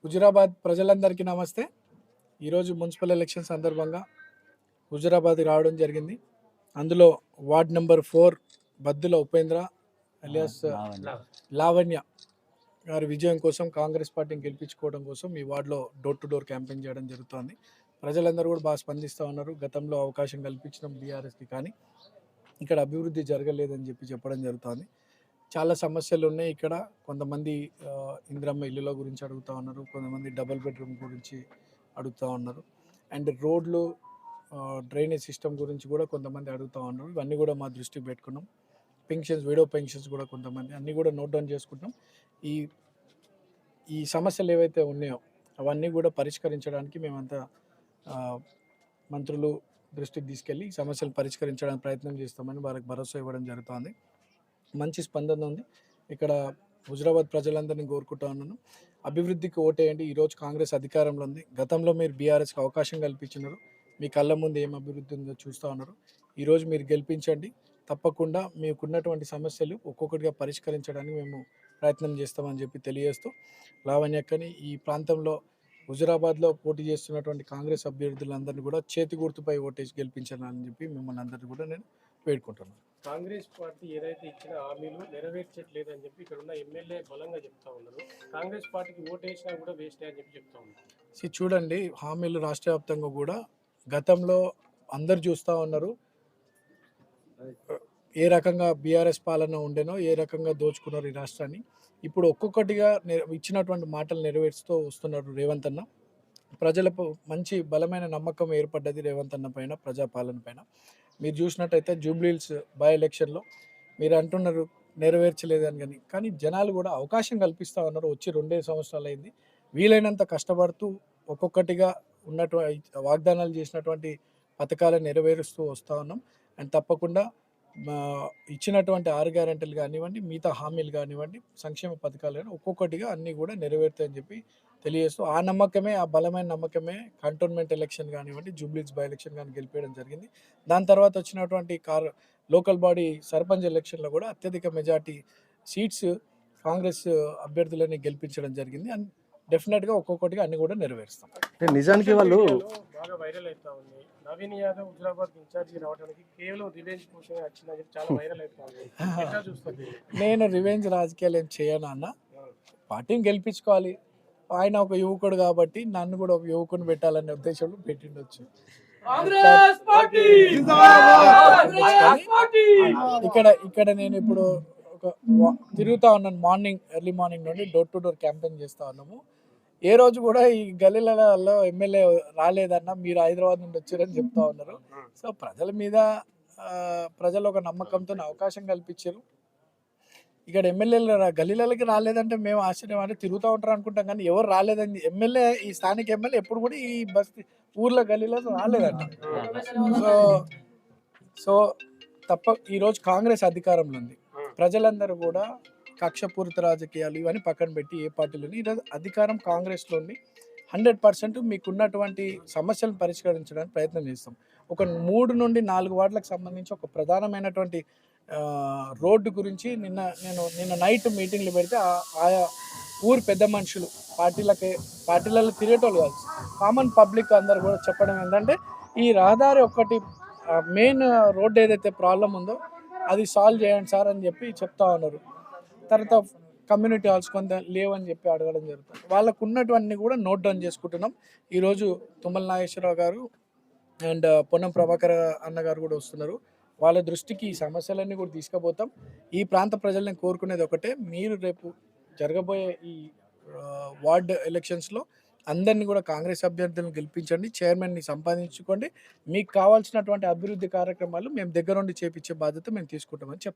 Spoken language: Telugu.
హుజురాబాద్ ప్రజలందరికీ నమస్తే. ఈరోజు మున్సిపల్ ఎలక్షన్ సందర్భంగా హుజురాబాద్ రావడం జరిగింది. అందులో ward number 4 Baddula Upendra alias Lavanya గారి విజయం కోసం, కాంగ్రెస్ పార్టీని గెలిపించుకోవడం కోసం ఈ వార్డులో డోర్ టు డోర్ క్యాంపెయిన్ చేయడం జరుగుతోంది. ప్రజలందరూ కూడా బాగా స్పందిస్తూ ఉన్నారు. గతంలో అవకాశం కల్పించడం బీఆర్ఎస్కి, కానీ ఇక్కడ అభివృద్ధి జరగలేదని చెప్పడం జరుగుతోంది. చాలా సమస్యలు ఉన్నాయి ఇక్కడ. కొంతమంది ఇందిరమ్మ ఇల్లుల గురించి అడుగుతూ ఉన్నారు, కొంతమంది డబుల్ బెడ్రూమ్ గురించి అడుగుతూ ఉన్నారు, అండ్ రోడ్లు, డ్రైనేజ్ సిస్టమ్ గురించి కూడా కొంతమంది అడుగుతూ ఉన్నారు. ఇవన్నీ కూడా మా దృష్టికి పెట్టుకున్నాం. పెన్షన్స్, విడో పెన్షన్స్ కూడా కొంతమంది అన్నీ కూడా నోట్ డౌన్ చేసుకుంటాం. ఈ సమస్యలు ఏవైతే ఉన్నాయో అవన్నీ కూడా పరిష్కరించడానికి మేమంతా మంత్రులు దృష్టికి తీసుకెళ్ళి ఈ సమస్యలు పరిష్కరించడానికి ప్రయత్నం చేస్తామని వారికి భరోసా ఇవ్వడం జరుగుతుంది. మంచి స్పందన ఉంది ఇక్కడ. హుజురాబాద్ ప్రజలందరినీ కోరుకుంటా ఉన్నాను, అభివృద్ధికి ఓటేయండి. ఈరోజు కాంగ్రెస్ అధికారంలో ఉంది. గతంలో మీరు బీఆర్ఎస్కి అవకాశం కల్పించినారు. మీ కళ్ళ ముందు ఏం అభివృద్ధి ఉందో చూస్తూ ఉన్నారు. ఈరోజు మీరు గెలిపించండి. తప్పకుండా మీకున్నటువంటి సమస్యలు ఒక్కొక్కటిగా పరిష్కరించడానికి మేము ప్రయత్నం చేస్తామని చెప్పి తెలియజేస్తూ, లావణ్యక్కని ఈ ప్రాంతంలో హుజురాబాద్లో పోటీ చేస్తున్నటువంటి కాంగ్రెస్ అభ్యర్థులందరినీ కూడా చేతి గుర్తుపై ఓటేసి గెలిపించాలని చెప్పి మిమ్మల్ని అందరినీ కూడా నేను వేడుకుంటున్నాను. కాంగ్రెస్ పార్టీ ఏదైతే ఇచ్చిన హామీలు నెరవేర్చట్లేదని చెప్పి ఇక్కడ ఉన్న ఎమ్మెల్యే బలంగా చెప్తా ఉన్నారు. కాంగ్రెస్ పార్టీకి ఓటేసినా కూడా వేస్ట్ అని చెప్పి చెప్తా ఉన్నారు. చూడండి, హామీలు రాష్ట్ర వ్యాప్తంగా కూడా గతంలో అందరు చూస్తూ ఉన్నారు. ఏ రకంగా బీఆర్ఎస్ పాలన ఉండేనో, ఏ రకంగా దోచుకున్నారు ఈ రాష్ట్రాన్ని. ఇప్పుడు ఒక్కొక్కటిగా ఇచ్చినటువంటి మాటలు నెరవేర్చుతూ వస్తున్నారు రేవంత్ అన్న. ప్రజలకు మంచి బలమైన నమ్మకం ఏర్పడ్డది రేవంత్ అన్న పైన, ప్రజాపాలన పైన. మీరు చూసినట్టయితే జూబ్లీహిల్స్ బై ఎలక్షన్లో మీరు అంటున్నారు నెరవేర్చలేదని, కానీ జనాలు కూడా అవకాశం కల్పిస్తూ ఉన్నారు. వచ్చి 2 సంవత్సరాలు అయింది. వీలైనంత కష్టపడుతూ ఒక్కొక్కటిగా ఉన్నటువంటి వాగ్దానాలు చేసినటువంటి పథకాలను నెరవేరుస్తూ వస్తూ ఉన్నాం. అండ్ తప్పకుండా ఇచ్చినటువంటి 6 గ్యారెంటీలు కానివ్వండి, మిగతా హామీలు కానివ్వండి, సంక్షేమ పథకాలు ఒక్కొక్కటిగా అన్నీ కూడా నెరవేరుతాయని చెప్పి తెలియజేస్తూ, ఆ నమ్మకమే, ఆ బలమైన నమ్మకమే కంటోన్మెంట్ ఎలక్షన్ కానివ్వండి, జూబ్లీహిల్స్ బై ఎలక్షన్ కానీ గెలిపేయడం జరిగింది. దాని తర్వాత వచ్చినటువంటి లోకల్ బాడీ సర్పంచ్ ఎలక్షన్లో కూడా అత్యధిక మెజార్టీ సీట్స్ కాంగ్రెస్ అభ్యర్థులని గెలిపించడం జరిగింది. అండ్ డెఫినెట్గా ఒక్కొక్కటిగా అన్ని కూడా నెరవేరుస్తాం. నిజానికి వాళ్ళు బాగా వైరల్ అవుతా ఉంది. నవీన్ యాదవ్ హుజురాబాద్ ఇన్ఛార్జి రావడానికి కేవలం రివెంజ్ కోసమే వచ్చిందని చాలా వైరల్ అవుతా ఉంది. నేను రివెంజ్ రాజకీయాలు ఏం చేయను అన్న. పార్టీని గెలిపించుకోవాలి. ఆయన ఒక యువకుడు కాబట్టి నన్ను కూడా ఒక యువకుని పెట్టాలనే ఉద్దేశంలో పెట్టిండొచ్చు. ఇక్కడ నేను ఇప్పుడు తిరుగుతా ఉన్నాను. ఎర్లీ మార్నింగ్ నుండి డోర్ టు డోర్ క్యాంపెయిన్ చేస్తా ఉన్నాము. ఏ రోజు కూడా ఈ గల్లీలలో ఎమ్మెల్యే రాలేదన్నా, మీరు హైదరాబాద్ నుండి వచ్చారని చెప్తా ఉన్నారు. సో ప్రజల మీద ప్రజలు ఒక నమ్మకంతో అవకాశం కల్పించారు. ఇక్కడ ఎమ్మెల్యేలు గల్లీలకి రాలేదంటే మేము ఆశ్చర్యం, అంటే తిరుగుతూ ఉంటారు అనుకుంటాం, కానీ ఎవరు రాలేదని. ఎమ్మెల్యే, ఈ స్థానిక ఎమ్మెల్యే ఎప్పుడు కూడా ఈ ఊర్లో గల్లీలో రాలేదంట. సో ఈరోజు కాంగ్రెస్ అధికారంలో ఉంది. ప్రజలందరూ కూడా కక్షపూరిత రాజకీయాలు ఇవన్నీ పక్కన పెట్టి ఏ పార్టీలోని ఈరోజు అధికారం కాంగ్రెస్లో ఉంది. 100% మీకున్నటువంటి సమస్యలను పరిష్కరించడానికి ప్రయత్నం చేస్తాం. ఒక 3 నుండి 4 వార్డులకు సంబంధించి ఒక ప్రధానమైనటువంటి రోడ్డు గురించి నిన్న నైట్ మీటింగ్లు పెడితే ఆయా ఊరు పెద్ద మనుషులు, పార్టీలలో తిరిగేటోళ్ళు కాదు, కామన్ పబ్లిక్ అందరు కూడా చెప్పడం ఏంటంటే, ఈ రహదారి ఒకటి మెయిన్ రోడ్డు ఏదైతే ప్రాబ్లం ఉందో అది సాల్వ్ చేయండి సార్ అని చెప్పి చెప్తా ఉన్నారు. తర్వాత కమ్యూనిటీ హాల్స్ కొంత లేవని చెప్పి అడగడం జరుగుతుంది. వాళ్ళకు ఉన్నటువన్నీ కూడా నోట్ డౌన్ చేసుకుంటున్నాం. ఈరోజు తుమ్మల నాగేశ్వరరావు గారు అండ్ పొన్నం ప్రభాకర్ అన్న గారు కూడా వస్తున్నారు. వాళ్ళ దృష్టికి ఈ సమస్యలన్నీ కూడా తీసుకుపోతాం. ఈ ప్రాంత ప్రజలను కోరుకునేది ఒకటే, మీరు రేపు జరగబోయే ఈ వార్డ్ ఎలక్షన్స్లో అందరినీ కూడా కాంగ్రెస్ అభ్యర్థులను గెలిపించండి, చైర్మన్ని సంపాదించుకోండి. మీకు కావాల్సినటువంటి అభివృద్ధి కార్యక్రమాలు మేము దగ్గరుండి చేపించే బాధ్యత మేము తీసుకుంటామని చెప్తాం.